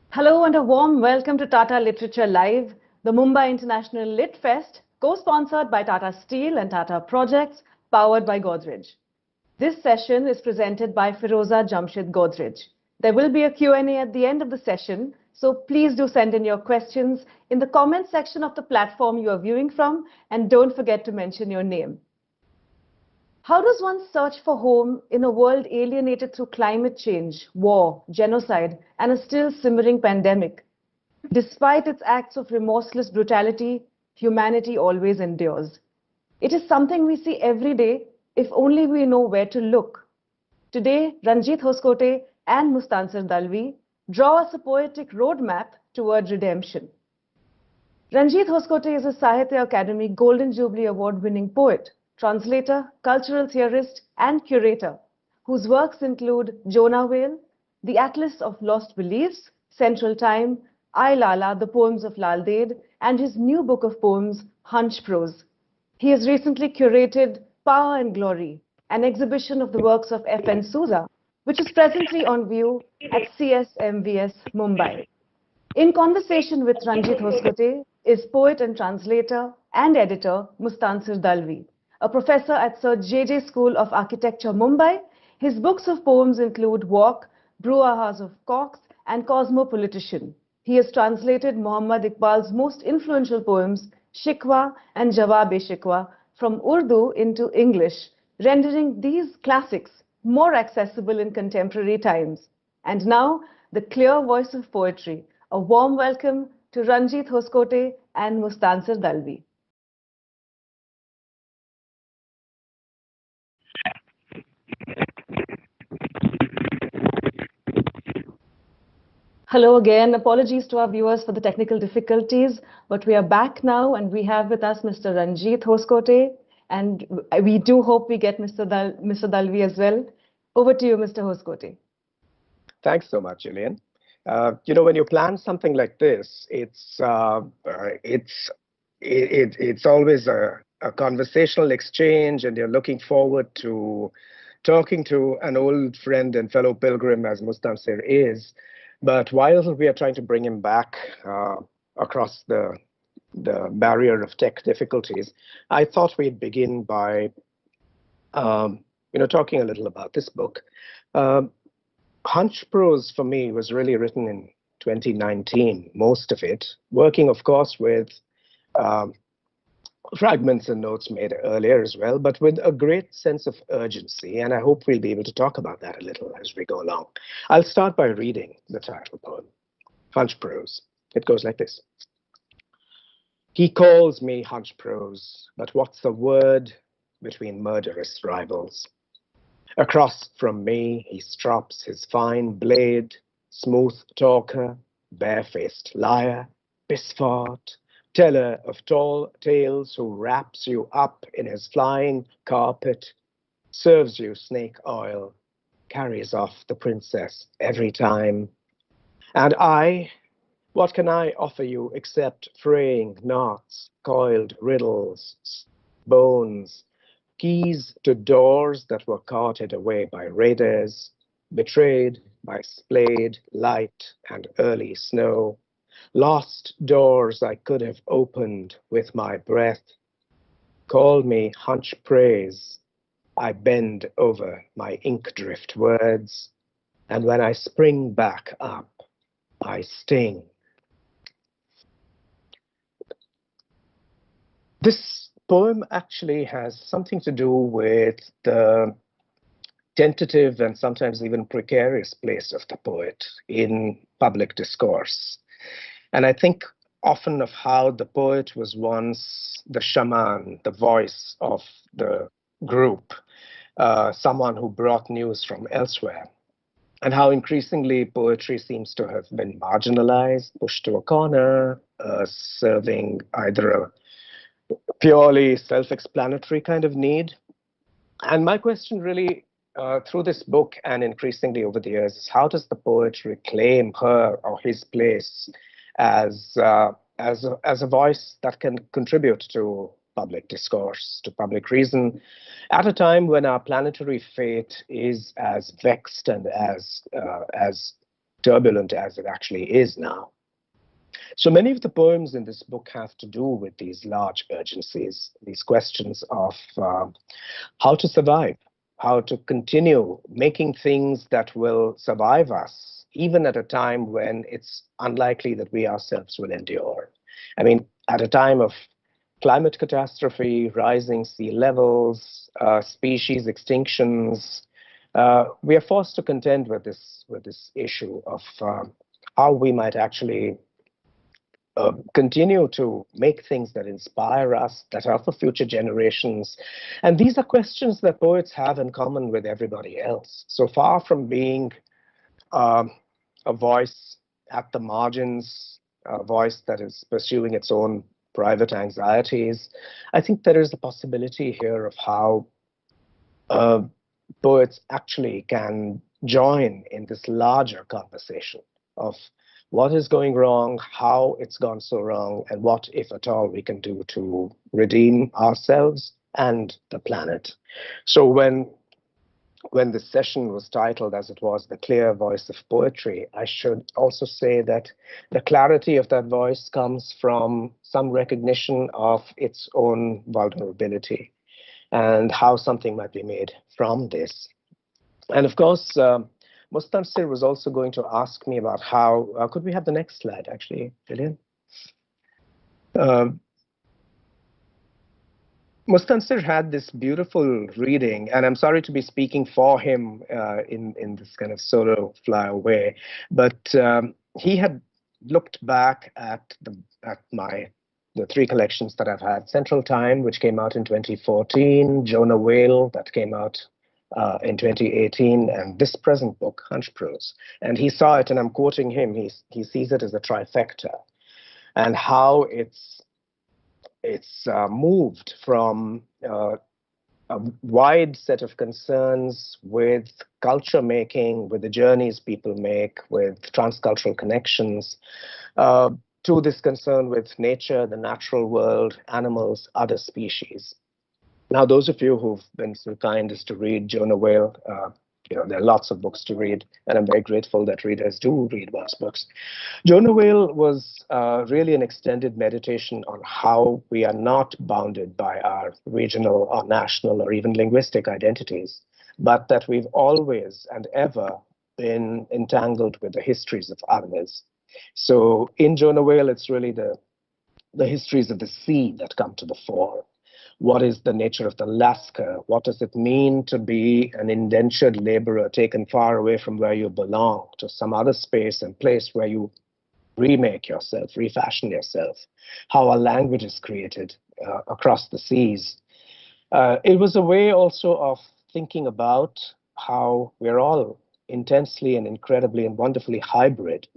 Hello and a warm welcome to Tata Literature Live, the Mumbai International Lit Fest, co-sponsored by Tata Steel and Tata Projects, powered by Godrej. This session is presented by Firoza Jamshed Godrej. There will be a Q&A at the end of the session, so please do send in your questions in the comment section of the platform you are viewing from, and don't forget to mention your name. How does one search for home in a world alienated through climate change, war, genocide, and a still simmering pandemic? Despite its acts of remorseless brutality, humanity always endures. It is something we see every day if only we know where to look. Today, Ranjit Hoskote and Mustansir Dalvi draw us a poetic roadmap toward redemption. Ranjit Hoskote is a Sahitya Akademi Golden Jubilee Award-winning poet, translator, cultural theorist, and curator, whose works include Jonah Whale, The Atlas of Lost Beliefs, Central Time, I Lala, The Poems of Lal Ded, and his new book of poems, Hunchprose. He has recently curated Power and Glory, an exhibition of the works of F.N. Souza, which is presently on view at CSMVS Mumbai. In conversation with Ranjit Hoskote is poet and translator and editor Mustansir Dalvi, a professor at Sir J.J. School of Architecture, Mumbai. His books of poems include Walk, Brouhahas of Cox, and Cosmopolitician. He has translated Muhammad Iqbal's most influential poems, Shikwa and Jawab-e-Shikwa, from Urdu into English, rendering these classics more accessible in contemporary times. And now, the clear voice of poetry. A warm welcome to Ranjit Hoskote and Mustansir Dalvi. Hello again. Apologies to our viewers for the technical difficulties, but we are back now and we have with us Mr. Ranjit Hoskote, and we do hope we get Mr. Dalvi as well. Over to you, Mr. Hoskote. Thanks so much, Julian. When you plan something like this, it's always a conversational exchange, and you're looking forward to talking to an old friend and fellow pilgrim as Mustansir is. But while we are trying to bring him back across the barrier of tech difficulties, I thought we'd begin by talking a little about this book. Hunchprose for me was really written in 2019, most of it, working, of course, with fragments and notes made earlier as well, but with a great sense of urgency, and I hope we'll be able to talk about that a little as we go along. I'll start by reading the title poem, Hunchprose. It goes like this. He calls me Hunchprose, but what's the word between murderous rivals? Across from me he strops his fine blade, smooth talker, barefaced liar, Bisfart, teller of tall tales who wraps you up in his flying carpet, serves you snake oil, carries off the princess every time. And I, what can I offer you except fraying knots, coiled riddles, bones, keys to doors that were carted away by raiders, betrayed by splayed light and early snow, lost doors I could have opened with my breath. Call me Hunchprose. I bend over my ink drift words, and when I spring back up, I sting. This poem actually has something to do with the tentative and sometimes even precarious place of the poet in public discourse. And I think often of how the poet was once the shaman, the voice of the group, someone who brought news from elsewhere, and how increasingly poetry seems to have been marginalized, pushed to a corner, serving either a purely self-explanatory kind of need. And my question really, through this book and increasingly over the years, is how does the poet reclaim her or his place as a voice that can contribute to public discourse, to public reason, at a time when our planetary fate is as vexed and as turbulent as it actually is now. So many of the poems in this book have to do with these large urgencies, these questions of how to survive, how to continue making things that will survive us, even at a time when it's unlikely that we ourselves will endure. I mean, at a time of climate catastrophe, rising sea levels, species extinctions, we are forced to contend with this issue of how we might actually continue to make things that inspire us, that are for future generations. And these are questions that poets have in common with everybody else. So far from being a voice at the margins, a voice that is pursuing its own private anxieties, I think there is a possibility here of how poets actually can join in this larger conversation of what is going wrong, how it's gone so wrong, and what, if at all, we can do to redeem ourselves and the planet. So when this session was titled, as it was, The Clear Voice of Poetry, I should also say that the clarity of that voice comes from some recognition of its own vulnerability and how something might be made from this. And of course, Mustansir was also going to ask me about how, could we have the next slide, actually, Gillian? Mustansir had this beautiful reading, and I'm sorry to be speaking for him in this kind of solo flyaway, but he had looked back at the three collections that I've had: Central Time, which came out in 2014, Jonah Whale, that came out in 2018, and this present book, Hunchprose. And he saw it, and I'm quoting him, he sees it as a trifecta, and how it's moved from a wide set of concerns with culture making, with the journeys people make, with transcultural connections, to this concern with nature, the natural world, animals, other species. Now, those of you who've been so kind as to read Jonah Whale, there are lots of books to read, and I'm very grateful that readers do read one's books. Jonah Whale was really an extended meditation on how we are not bounded by our regional or national or even linguistic identities, but that we've always and ever been entangled with the histories of others. So in Jonah Whale, it's really the histories of the sea that come to the fore. What is the nature of the Lascar? What does it mean to be an indentured laborer taken far away from where you belong to some other space and place where you remake yourself, refashion yourself? How a language is created across the seas. It was a way also of thinking about how we're all intensely and incredibly and wonderfully hybrid,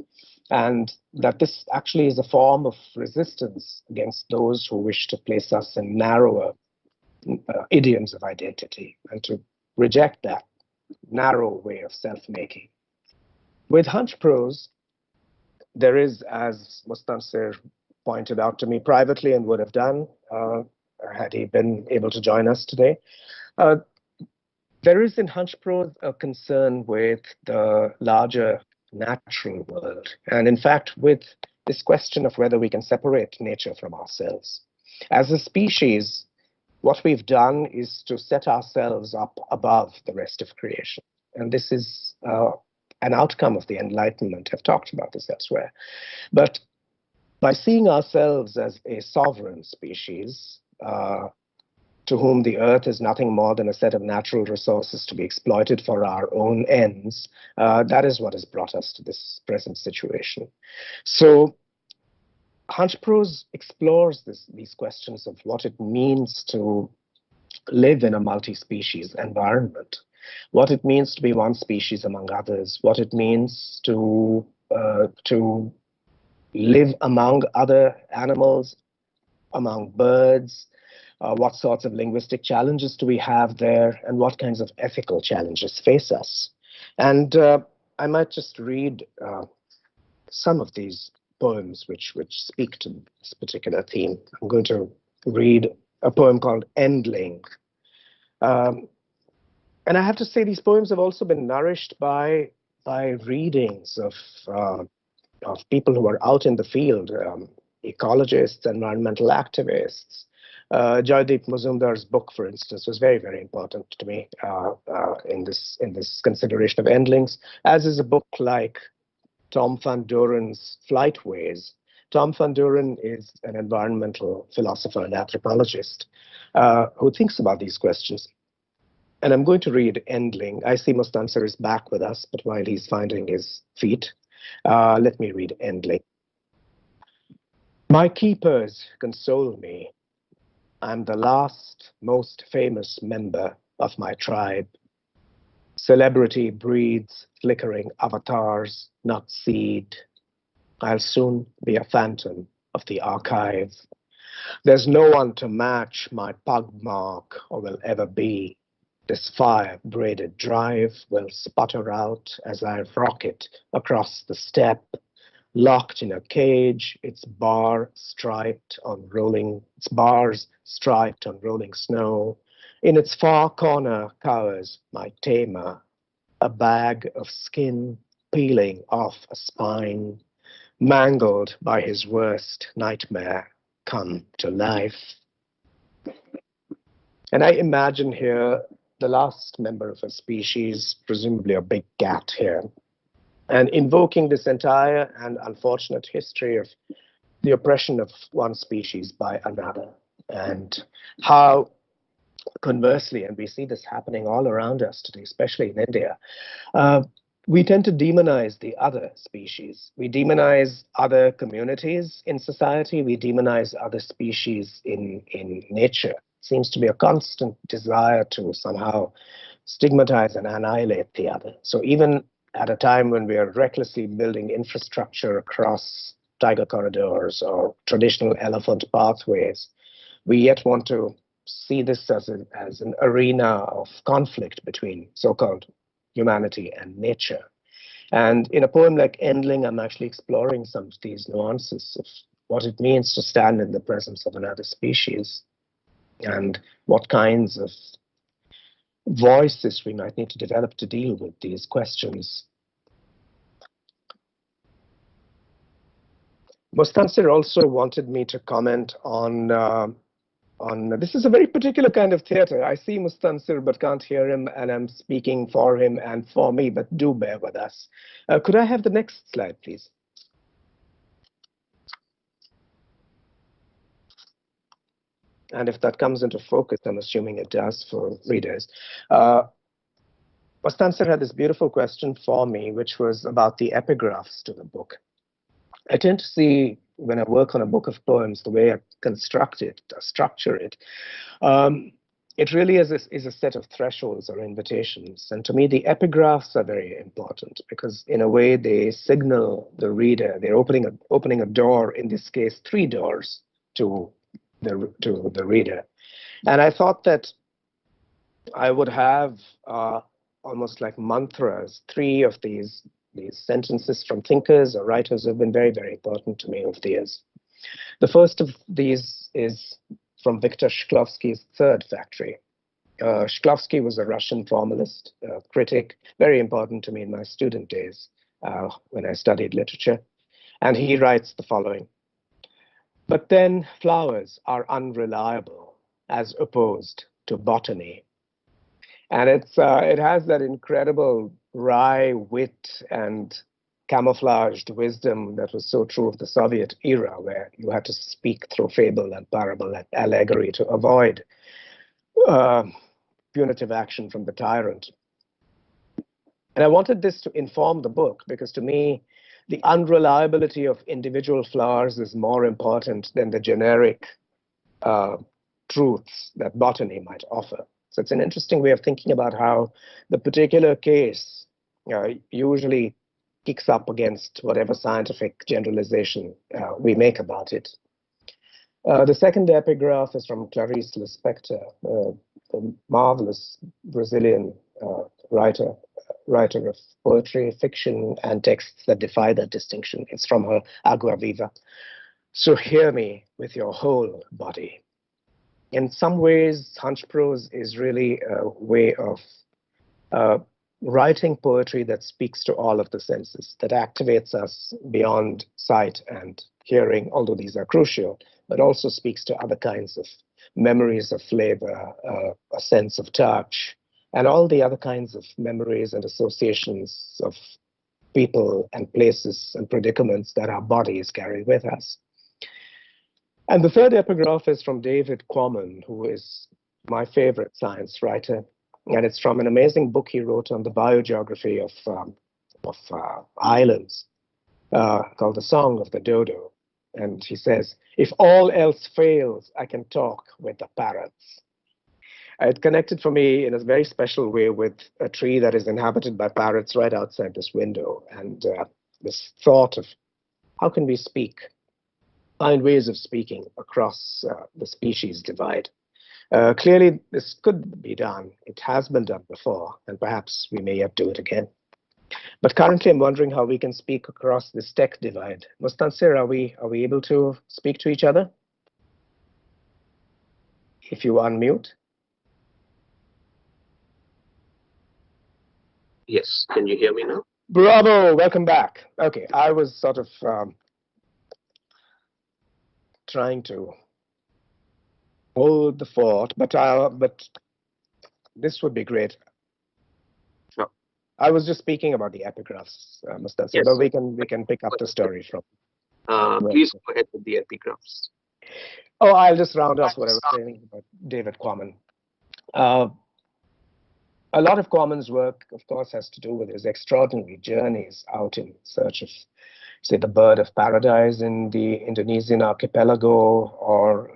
and that this actually is a form of resistance against those who wish to place us in narrower idioms of identity and to reject that narrow way of self-making. With Hunchprose, there is, as Mustansir pointed out to me privately and would have done had he been able to join us today, there is in Hunchprose a concern with the larger natural world, and in fact with this question of whether we can separate nature from ourselves. As a species, what we've done is to set ourselves up above the rest of creation, and this is an outcome of the Enlightenment. I've talked about this elsewhere. But by seeing ourselves as a sovereign species, to whom the earth is nothing more than a set of natural resources to be exploited for our own ends, that is what has brought us to this present situation. So Hunchprose explores these questions of what it means to live in a multi-species environment, what it means to be one species among others, what it means to live among other animals, among birds, what sorts of linguistic challenges do we have there, and what kinds of ethical challenges face us. And I might just read some of these poems which speak to this particular theme. I'm going to read a poem called Endling. Um, and I have to say, these poems have also been nourished by readings of people who are out in the field, ecologists, environmental activists. Joydeep Mazumdar's book, for instance, was very, very important to me in this consideration of endlings, as is a book like Tom van Doren's Flightways. Tom van Doren is an environmental philosopher and anthropologist who thinks about these questions. And I'm going to read Endling. I see Mustansir is back with us, but while he's finding his feet, let me read Endling. My keepers console me. I'm the last, most famous member of my tribe. Celebrity breeds flickering avatars, not seed. I'll soon be a phantom of the archive. There's no one to match my pug mark or will ever be. This fire-braided drive will sputter out as I rocket across the steppe, locked in a cage, its bars striped on rolling snow. In its far corner cowers my tamer, a bag of skin peeling off a spine, mangled by his worst nightmare come to life. And I imagine here the last member of a species, presumably a big cat here, and invoking this entire and unfortunate history of the oppression of one species by another, and how, conversely, and we see this happening all around us today, especially in India, we tend to demonize the other species. We demonize other communities in society. We demonize other species in nature. It seems to be a constant desire to somehow stigmatize and annihilate the other. So even at a time when we are recklessly building infrastructure across tiger corridors or traditional elephant pathways, we yet want to see this as an arena of conflict between so-called humanity and nature. And in a poem like Endling, I'm actually exploring some of these nuances of what it means to stand in the presence of another species and what kinds of voices we might need to develop to deal with these questions. Mustansir also wanted me to comment on this is a very particular kind of theater. I see Mustansir but can't hear him, and I'm speaking for him and for me, but do bear with us. Could I have the next slide, please? And if that comes into focus, I'm assuming it does for readers. Mustansir had this beautiful question for me, which was about the epigraphs to the book. I tend to see, when I work on a book of poems, the way I construct it, structure it, it really is a set of thresholds or invitations. And to me, the epigraphs are very important because, in a way, they signal the reader. They're opening a door, in this case, 3 doors to the reader. And I thought that I would have almost like mantras, 3 of these sentences from thinkers or writers who have been very, very important to me over the years. The first of these is from Viktor Shklovsky's Third Factory. Shklovsky was a Russian formalist, critic, very important to me in my student days when I studied literature. And he writes the following: "But then flowers are unreliable as opposed to botany." And it has that incredible wry wit and camouflaged wisdom that was so true of the Soviet era, where you had to speak through fable and parable and allegory to avoid punitive action from the tyrant. And I wanted this to inform the book because, to me, the unreliability of individual flowers is more important than the generic truths that botany might offer. So it's an interesting way of thinking about how the particular case usually kicks up against whatever scientific generalization we make about it. The second epigraph is from Clarice Lispector, a marvelous Brazilian writer of poetry, fiction, and texts that defy that distinction. It's from her Agua Viva. "So hear me with your whole body. In some ways, Hunchprose is really a way of uh, writing poetry that speaks to all of the senses, that activates us beyond sight and hearing, although these are crucial, but also speaks to other kinds of memories of flavor, a sense of touch, and all the other kinds of memories and associations of people and places and predicaments that our bodies carry with us. And the third epigraph is from David Quammen, who is my favorite science writer. And it's from an amazing book he wrote on the biogeography of islands called The Song of the Dodo. And he says, if all else fails, I can talk with the parrots. It connected for me in a very special way with a tree that is inhabited by parrots right outside this window. And this thought of how can we speak, find ways of speaking across the species divide. Clearly, this could be done. It has been done before, and perhaps we may yet do it again. But currently, I'm wondering how we can speak across this tech divide. Mustansir, are we able to speak to each other? If you unmute. Yes, can you hear me now? Bravo, welcome back. Okay, I was sort of trying to hold the fort, but this would be great. Sure. I was just speaking about the epigraphs, Mustansir, Yes. but we can pick up the story from. Please go ahead with the epigraphs. Oh, I'll just round off what I was saying about David Quammen. A lot of Quammen's work, of course, has to do with his extraordinary journeys out in search of, say, the bird of paradise in the Indonesian archipelago, or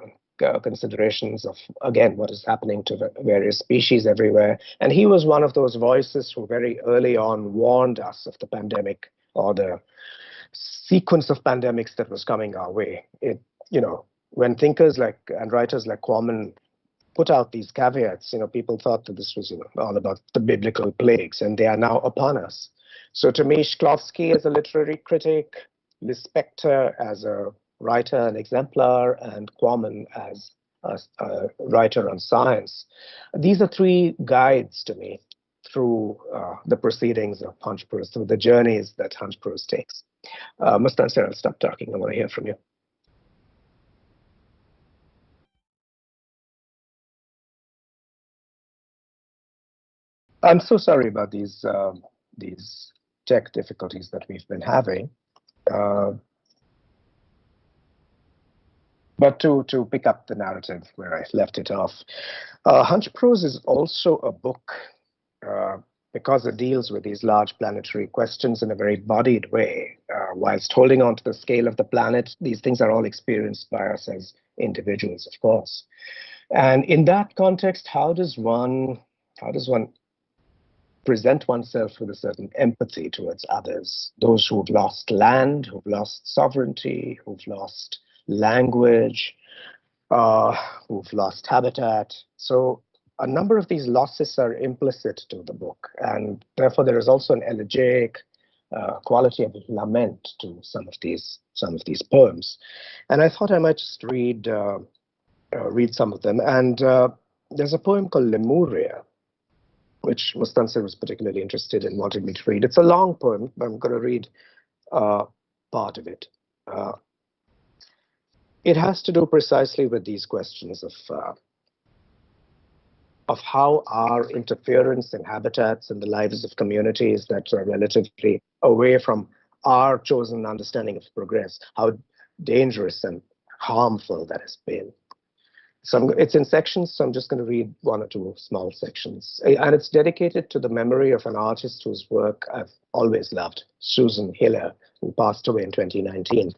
considerations of, again, what is happening to the various species everywhere. And he was one of those voices who very early on warned us of the pandemic, or the sequence of pandemics that was coming our way. When thinkers and writers like Quammen put out these caveats, people thought that this was all about the biblical plagues, and they are now upon us. So to me, Shklovsky as a literary critic, Lispector as a writer and exemplar, and Quammen as a writer on science, these are three guides to me through the proceedings of Hunchprose, through the journeys that Hunchprose takes. Mustansir, I'll stop talking. I want to hear from you. I'm so sorry about these tech difficulties that we've been having. But to pick up the narrative where I left it off, Hunchprose is also a book because it deals with these large planetary questions in a very bodied way. Whilst holding on to the scale of the planet, these things are all experienced by us as individuals, of course. And in that context, how does one present oneself with a certain empathy towards others, those who've lost land, who've lost sovereignty, who've lost language, who've lost habitat? So a number of these losses are implicit to the book, and therefore there is also an elegiac quality of lament to some of these poems. And I thought I might just read some of them. And there's a poem called Lemuria, which Mustansir was particularly interested in, wanted me to read. It's a long poem, but I'm going to read part of it. It has to do precisely with these questions of how our interference in habitats and the lives of communities that are relatively away from our chosen understanding of progress, how dangerous and harmful that has been. So it's in sections, so I'm just going to read one or two small sections. And it's dedicated to the memory of an artist whose work I've always loved, Susan Hiller, who passed away in 2019.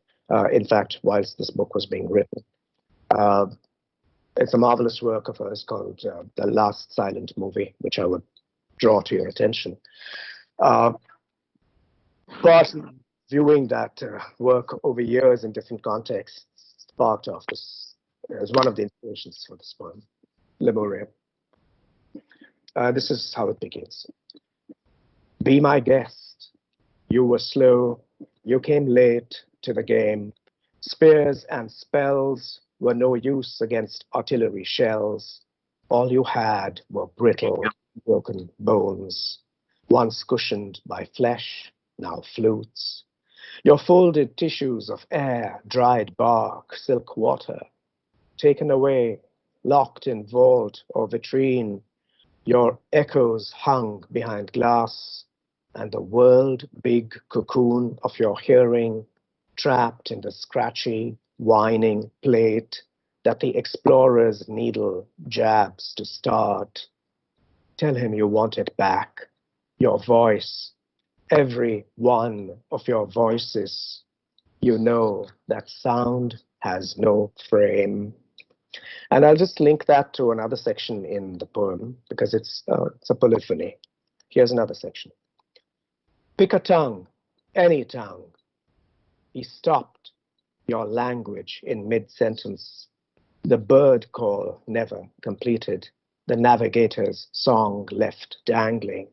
In fact, whilst this book was being written. It's a marvelous work of hers called The Last Silent Movie, which I would draw to your attention. But viewing that work over years in different contexts sparked off this as one of the inspirations for this poem, Lemuria. This is how it begins. Be my guest. You were slow. You came late to the game. Spears and spells were no use against artillery shells. All you had were brittle, broken bones, once cushioned by flesh, now flutes. Your folded tissues of air, dried bark, silk water, taken away, locked in vault or vitrine. Your echoes hung behind glass, and the world-big cocoon of your hearing trapped in the scratchy, whining plate that the explorer's needle jabs to start. Tell him you want it back, your voice, every one of your voices. You know that sound has no frame. And I'll just link that to another section in the poem because it's a polyphony. Here's another section. Pick a tongue, any tongue. He stopped your language in mid-sentence. The bird call never completed. The navigator's song left dangling.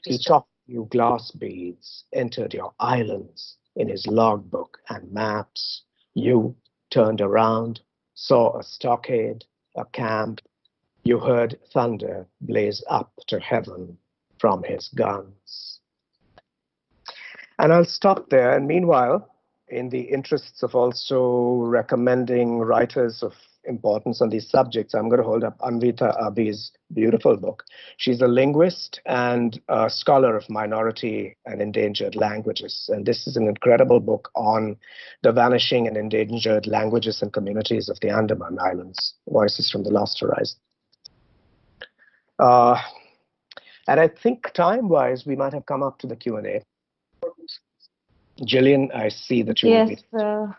He chopped you glass beads, entered your islands in his logbook and maps. You turned around, saw a stockade, a camp. You heard thunder blaze up to heaven from his guns. And I'll stop there. And meanwhile, in the interests of also recommending writers of importance on these subjects, I'm going to hold up Anvita Abi's beautiful book. She's a linguist and a scholar of minority and endangered languages. And this is an incredible book on the vanishing and endangered languages and communities of the Andaman Islands, Voices from the Lost Horizon. And I think time-wise, we might have come up to the Q&A. Gillian, I see that you will be... Yes,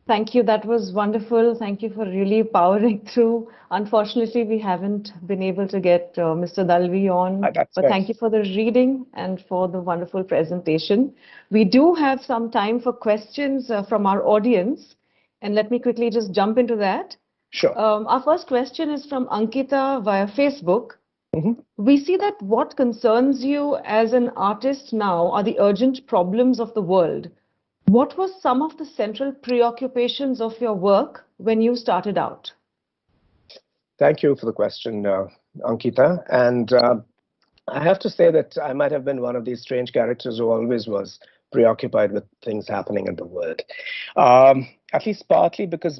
thank you. That was wonderful. Thank you for really powering through. Unfortunately, we haven't been able to get Mr. Dalvi on, but thank you for the reading and for the wonderful presentation. We do have some time for questions from our audience, and let me quickly just jump into that. Sure. Our first question is from Ankita via Facebook. Mm-hmm. We see that what concerns you as an artist now are the urgent problems of the world. What were some of the central preoccupations of your work when you started out? Thank you for the question, Ankita. And I have to say that I might have been one of these strange characters who always was preoccupied with things happening in the world. At least partly because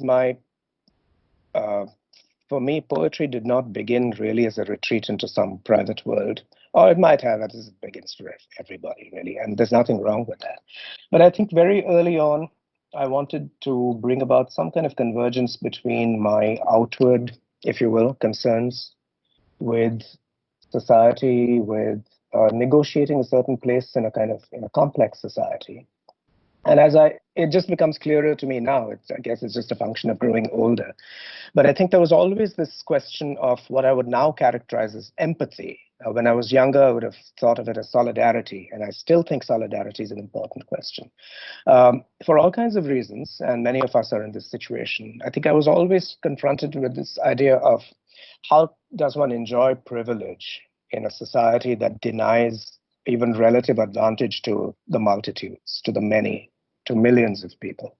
for me, poetry did not begin really as a retreat into some private world, or it might have, as it begins for everybody, really, and there's nothing wrong with that. But I think very early on, I wanted to bring about some kind of convergence between my outward, if you will, concerns with society, with negotiating a certain place in a complex society. And it just becomes clearer to me now. I guess it's just a function of growing older. But I think there was always this question of what I would now characterize as empathy. When I was younger, I would have thought of it as solidarity. And I still think solidarity is an important question. For all kinds of reasons, and many of us are in this situation, I think I was always confronted with this idea of how does one enjoy privilege in a society that denies even relative advantage to the multitudes, to the many, to millions of people,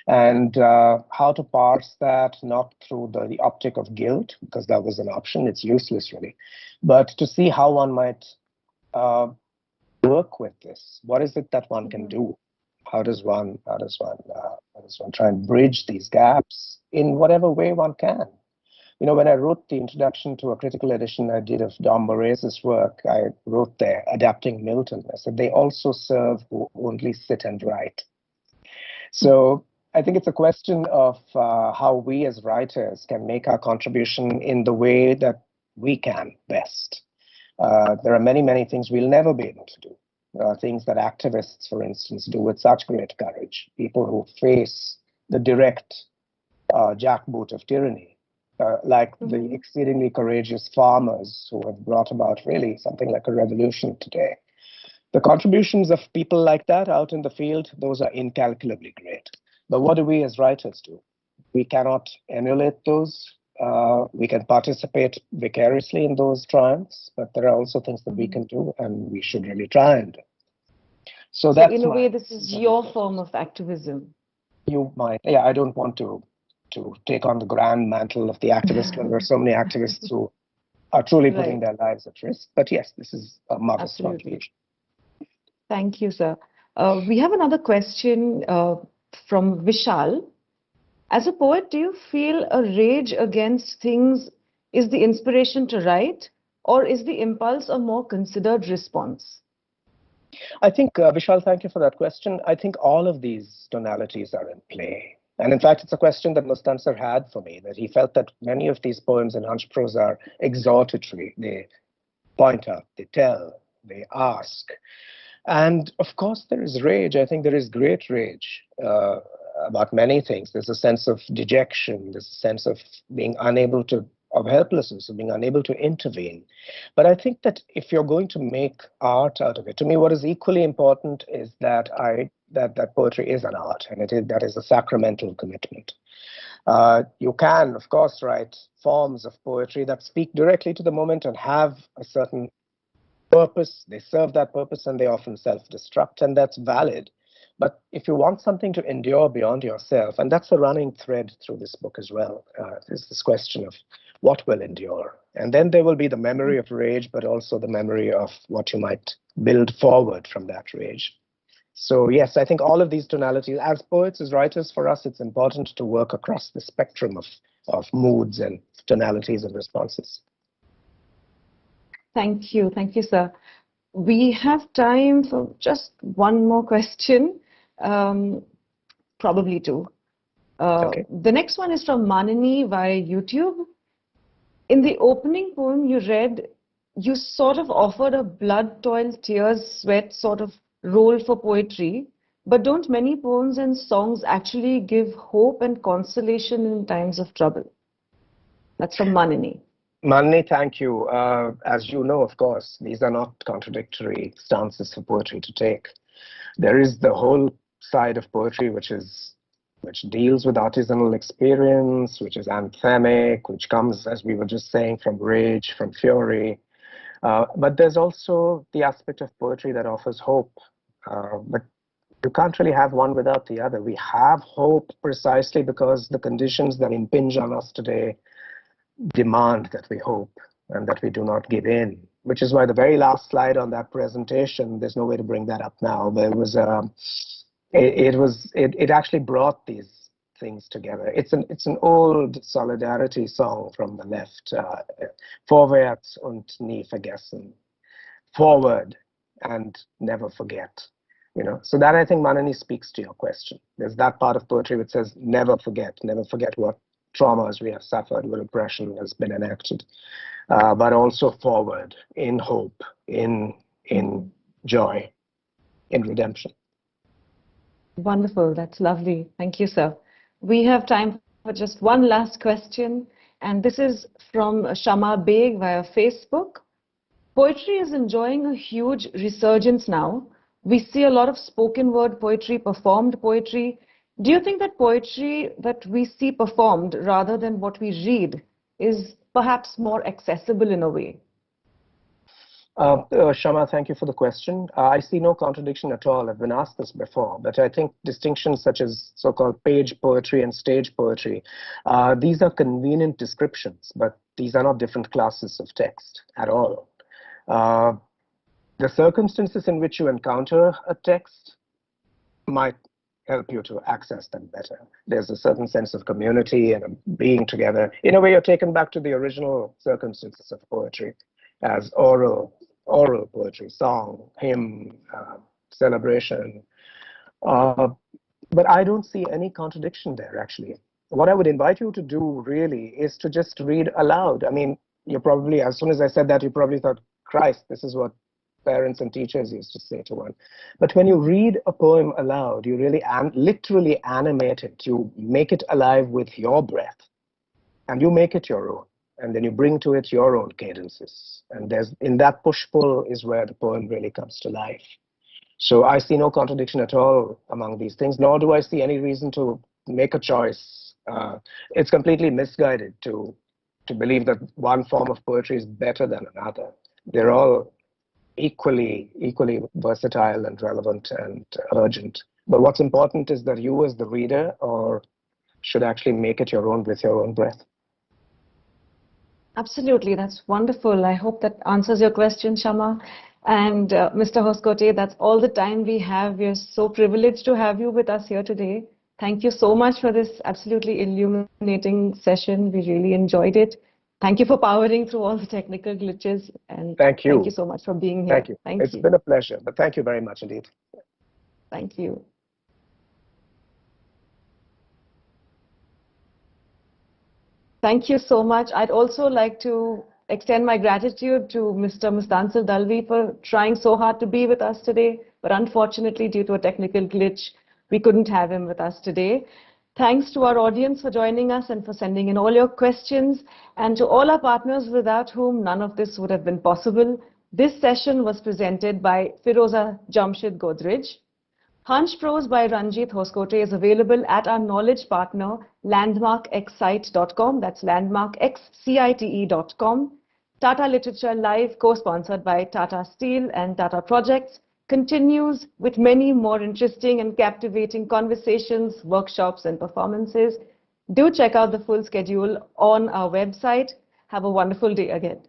and how to parse that not through the optic of guilt, because that was an option, it's useless really, but to see how one might work with this. What is it that one can do? How does one try and bridge these gaps in whatever way one can? You know, when I wrote the introduction to a critical edition I did of Dom Moraes' work, I wrote there, adapting Milton. I said, they also serve who only sit and write. So I think it's a question of how we as writers can make our contribution in the way that we can best. There are many, many things we'll never be able to do. Things that activists, for instance, do with such great courage. People who face the direct jackboot of tyranny, like the exceedingly courageous farmers who have brought about really something like a revolution today. The contributions of people like that out in the field, those are incalculably great. But what do we as writers do? We cannot emulate those. We can participate vicariously in those triumphs, but there are also things that we can do, and we should really try and do. So that's in a way, this is your form of activism. You might, yeah, I don't want to to take on the grand mantle of the activist when there are so many activists who are truly putting their lives at risk. But yes, this is a modest contribution. Thank you, sir. We have another question from Vishal. As a poet, do you feel a rage against things is the inspiration to write, or is the impulse a more considered response? I think, Vishal, thank you for that question. I think all of these tonalities are in play. And in fact, it's a question that Mustansir had for me, that he felt that many of these poems in Hunchprose are exhortatory. They point out, they tell, they ask. And of course, there is rage. I think there is great rage about many things. There's a sense of dejection. There's a sense of being unable to, of helplessness, of being unable to intervene. But I think that if you're going to make art out of it, to me, what is equally important is that that poetry is an art, and that is a sacramental commitment. You can, of course, write forms of poetry that speak directly to the moment and have a certain purpose. They serve that purpose, and they often self-destruct, and that's valid. But if you want something to endure beyond yourself, and that's a running thread through this book as well, is this question of what will endure. And then there will be the memory of rage, but also the memory of what you might build forward from that rage. So yes, I think all of these tonalities, as poets, as writers, for us, it's important to work across the spectrum of moods and tonalities and responses. Thank you, sir. We have time for just one more question, probably two. Okay. The next one is from Manini via YouTube. In the opening poem you read, you sort of offered a blood, toil, tears, sweat sort of role for poetry, but don't many poems and songs actually give hope and consolation in times of trouble? That's from Manini. Manini, thank you. As you know, of course, these are not contradictory stances for poetry to take. There is the whole side of poetry which deals with artisanal experience, which is anthemic, which comes, as we were just saying, from rage, from fury. But there's also the aspect of poetry that offers hope. But you can't really have one without the other. We have hope precisely because the conditions that impinge on us today demand that we hope and that we do not give in, which is why the very last slide on that presentation, there's no way to bring that up now, but it actually brought these things together. It's an old solidarity song from the left, Vorwärts und nie vergessen, forward and never forget. So that, I think, Manini, speaks to your question. There's that part of poetry which says never forget what traumas we have suffered, where oppression has been enacted, but also forward in hope, in joy, in redemption. Wonderful. That's lovely. Thank you, sir. We have time for just one last question, and this is from Shama Beg via Facebook. Poetry is enjoying a huge resurgence now. We see a lot of spoken word poetry, performed poetry. Do you think that poetry that we see performed rather than what we read is perhaps more accessible in a way? Shama, thank you for the question. I see no contradiction at all. I've been asked this before, but I think distinctions such as so-called page poetry and stage poetry, these are convenient descriptions, but these are not different classes of text at all. The circumstances in which you encounter a text might help you to access them better. There's a certain sense of community and being together. In a way, you're taken back to the original circumstances of poetry as oral poetry, song, hymn, celebration. But I don't see any contradiction there, actually. What I would invite you to do, really, is to just read aloud. I mean, you probably, as soon as I said that, you probably thought, Christ, this is what parents and teachers used to say to one. But when you read a poem aloud, you really literally animate it. You make it alive with your breath, and you make it your own. And then you bring to it your own cadences. And in that push-pull is where the poem really comes to life. So I see no contradiction at all among these things, nor do I see any reason to make a choice. It's completely misguided to believe that one form of poetry is better than another. They're all equally versatile and relevant and urgent. But what's important is that you, as the reader or should actually make it your own with your own breath. Absolutely, that's wonderful. I hope that answers your question, Shama. And Mr. Hoskote, that's all the time we have. We're so privileged to have you with us here today. Thank you so much for this absolutely illuminating session. We really enjoyed it. Thank you for powering through all the technical glitches. And Thank you. Thank you so much for being here. Thank you. It's been a pleasure, but thank you very much indeed. Thank you. Thank you so much. I'd also like to extend my gratitude to Mr. Mustansir Dalvi for trying so hard to be with us today, but unfortunately, due to a technical glitch, we couldn't have him with us today. Thanks to our audience for joining us and for sending in all your questions, and to all our partners without whom none of this would have been possible. This session was presented by Firoza Jamshid Godrej. Hunchprose by Ranjit Hoskote is available at our knowledge partner, landmarkxsite.com. That's landmarkxsite.com. Tata Literature Live, co-sponsored by Tata Steel and Tata Projects, continues with many more interesting and captivating conversations, workshops, and performances. Do check out the full schedule on our website. Have a wonderful day again.